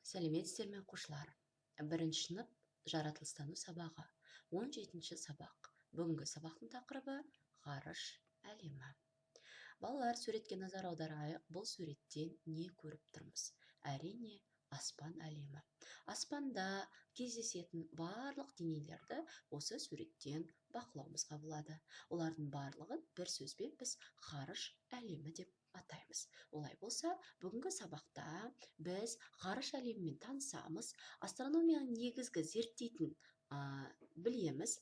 Сәлеметсіздер ме оқушылар? Бірінші сынып жаратылыстану сабағы. 17-ші сабақ. Бүгінгі сабақтың тақырыбы ғарыш әлемі. Балалар, суретке назар аударайық. Бұл суреттен не көріп тұрмыз? Әрине, аспан әлемі. Аспанда кездесетін барлық денелерді осы суреттен бақылауымызға болады. Олардың барлығын бір сөзбен біз ғарыш әлемі деп атаймыз. Олай болса, бүгінгі сабақта біз ғарыш әлемімен танысамыз, астрономияның негізгі зерттейтін білеміз.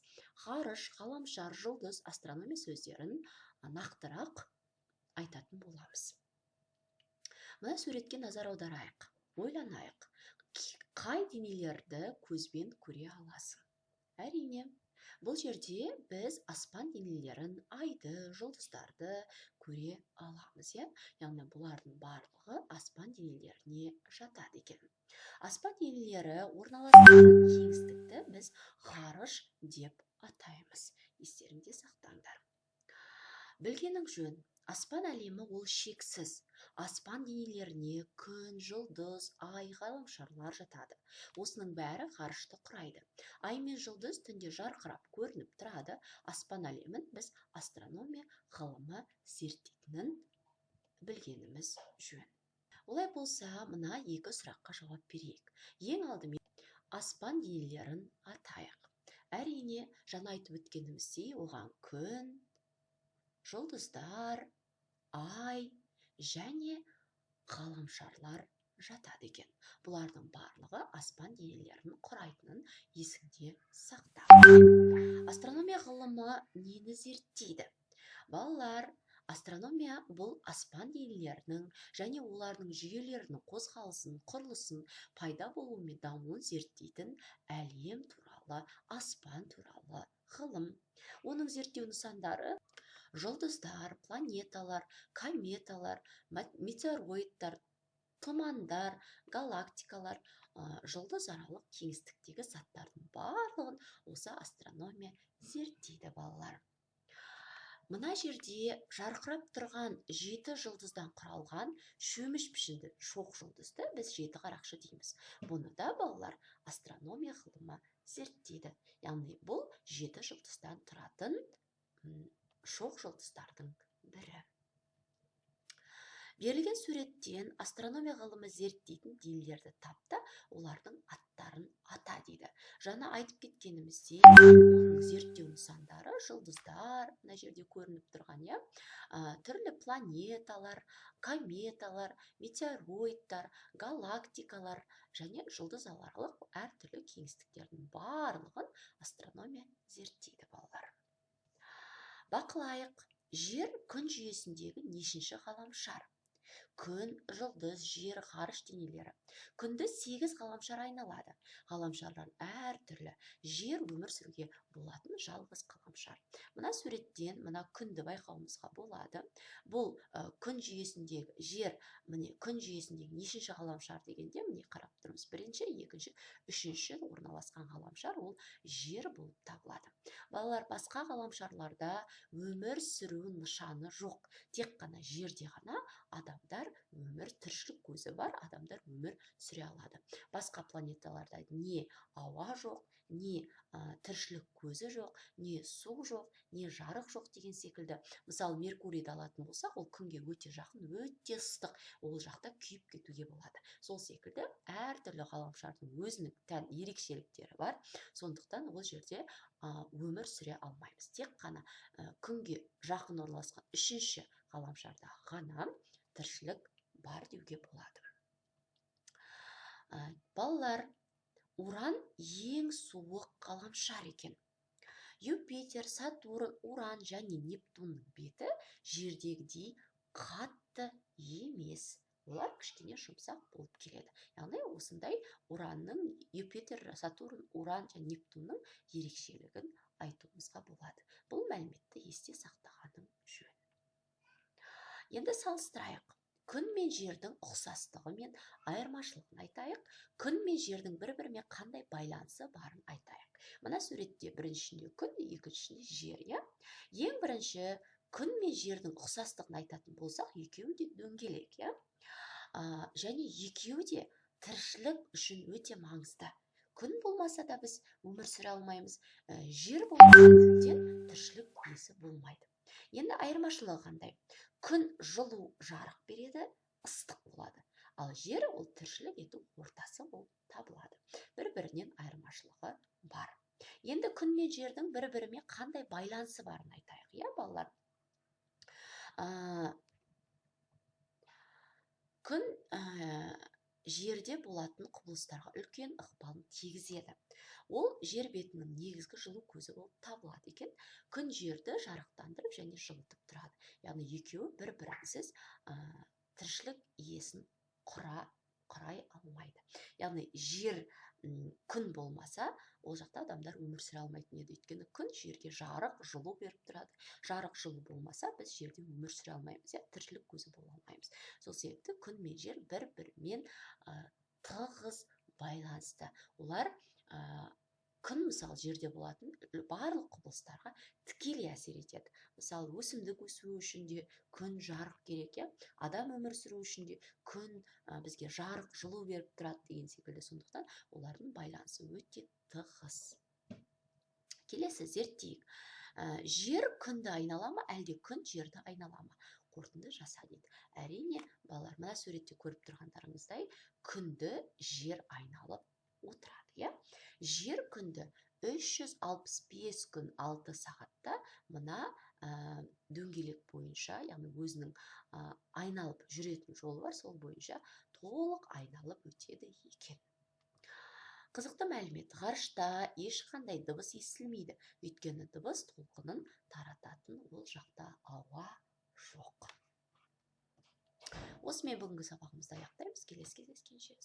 Ғарыш, ғаламшар, жұлдыз, астрономия сөздерін нақтырақ айтатын боламыз. Мына суретке назар аударайық, ойланайық. Қай денелерді көзбен көре аласың? Әрине, бұл жерде біз аспан денелерін, айды, жұлдыздарды көре аламыз. Яғни бұлардың барлығы аспан денелеріне жатады екен. Аспан денелері орналасқан кеңістікті біз ғарыш деп атаймыз. Естеріңде сақтаңдар. Білгенің жөн, аспан әлемі ол шексіз. Аспан денелеріне күн, жұлдыз, ай, ғаламшарлар жатады. Осының бәрі ғарышты құрайды. Ай мен жұлдыз түнде жарқырап көрініп тұрады. Аспан әлемін біз астрономия ғылымы зерттейтінін білгеніміз жөн. Олай болса, мына екі сұраққа жауап берейік. Ең алдымен аспан денелерін атайық. Әрине, жаңа айтып өткеніміздей, оған күн, жұлдыздар, ай және ғаламшарлар жатады екен. Бұлардың барлығы аспан денелерін құрайтынын есіңде сақта. Астрономия ғылымы нені зерттейді? Балалар, астрономия бұл аспан денелерінің және олардың жүйелерінің қозғалысын, құрылысын, пайда болуы мен дамуын зерттейтін әлем туралы, аспан туралы ғылым. Оның зерттеу нысандары жұлдыздар, планеталар, кометалар, метеороидтар, тұмандар, галактикалар, жұлдыз аралық кеңістіктегі заттардың барлығын осы астрономия зерттейді балалар. Мына жерде жарқырап тұрған 7 жұлдыздан құралған шөміш пішінді шоқ жұлдызды біз 7 қарақшы дейміз. Бұны да балалар астрономия ғылымы зерттейді. Яғни бұл 7 жұлдыздан тұратын шоқ жұлдыздардың бірі. Берілген суреттен астрономия ғылымы зерттейтін денелерді тапта, олардың аттарын ата дейді. Жаңа айтып кеткенімізде, зерттеу нысандары жұлдыздар, мына жерде көрініп тұрған, түрлі планеталар, кометалар, метеороидтар, галактикалар және жұлдыз аралық әртүрлі кеңістіктердің барлығын астрономия зерттейді балалар. Бақылайық, жер күн жүйесіндегі нешінші ғаламшар? Күн, жұлдыз, жер, ғарыш денелері. Күнді 8 ғаламшар айналады. Ғаламшарлар әртүрлі. Жер өмір сүруге болатын жалғыз ғаламшар. Мына суреттен мына күнді байқауымызға болады. Бұл күн жүйесіндегі жер, міне күн жүйесіндегі нешінші ғаламшар дегенде міне қарап тұрмыз. Бірінші, екінші, үшінші орналасқан ғаламшар ол жер болып табылады. Балалар, басқа ғаламшарларда өмір сүру нышаны жоқ. Тек қана жерде ғана адамдар өмір, тіршілік көзі бар, адамдар өмір сүре алады. Басқа планеталарда не ауа жоқ, не тіршілік көзі жоқ, не су жоқ, не жарық жоқ деген секілді. Мысалы, Меркурийді алатын болсақ, ол күнге өте жақын, өте ыстық, ол жақта күйіп кетуге болады. Сол секілді әртүрлі ғаламшардың өзінің тән ерекшеліктері бар. Сондықтан ол жерде өмір сүре алмаймыз. Тек қана күнге жақын орналасқан үшінші ғаламшарда ғана тіршілік бар деуге болады. Балалар, Уран ең суық ғаламшар екен. Юпитер, Сатурн, Уран және Нептунның беті жердегідей қатты емес. Олар кішкене жұмсақ болып келеді. Яғни осындай Уранның, Юпитер, Сатурн, Уран және Нептунның ерекшелігін айтуымызға болады. Бұл мәліметті есте сақтағаның жөн. Енді салыстырайық. Күн мен жердің ұқсастығы мен айырмашылығын айтайық. Күн мен жердің бір-бірімен қандай байланысы барын айтайық. Мына суретте біріншісінде күн, екіншісінде жер. Ең бірінші күн мен жердің ұқсастығын айтатын болсақ, екеуі де дөңгелек. Және екеуі де тіршілік үшін өте маңызды. Күн болмаса да біз өмір сүре алмаймыз, жер болмаса тіршілік иесі болмайды. Енді айырмашылығы қандай? Күн жылу жарық береді, ыстық болады. Ал жер ол тіршілік ету ортасы болып табылады. Бір-бірінен айырмашылығы бар. Енді күн мен жердің бір-бірімен қандай байланысы барын айтайық, иә балалар? Күн жерде болатын құбылыстарға үлкен ықпалын тигізеді. Ол жер бетінің негізгі жылу көзі болып табылады екен. Күн жерді жарықтандырып және жылытып тұрады. Яғни екеуі бір-бірінсіз тіршілік иесін құрай алмайды. Яғни жер күн болмаса, ол жақта адамдар өмір сүре алмайтын еді. Өйткені күн жерге жарық, жылу беріп тұрады. Жарық, жылу болмаса, біз жерде өмір сүре алмаймыз, тіршілік көзі бола алмаймыз. Сол себепті күн мен жер бір-бірімен тығыз байланысты. Олар күн мысалы жерде болатын барлық құбылыстарға тікелей әсер етеді. Мысалы өсімдік өсуі үшін де күн жарық керек, адам өмір сүру үшін де күн бізге жарық, жылу беріп тұрады деген секілді. Сондықтан олардың байланысы өте тығыз. Келесі зерттейік. Жер күнді айнала ма, әлде күн жерді айнала ма? Қорытынды жаса дейді. Әрине, балалар, мына суретте көріп тұрғандарыңыздай, күнді жер айналып отырады. Жер күнді 365 күн 6 сағатта мына дөңгелек бойынша, яғни өзінің айналып жүретін жолы бар, сол бойынша толық айналып өтеді екен. Қызықты мәлімет, ғарышта ешқандай дыбыс естілмейді. Өйткені дыбыс толқынын тарататын ол жақта ауа жоқ. Осымен бүгінгі сабағымызды аяқтаймыз. Келесі кездескенше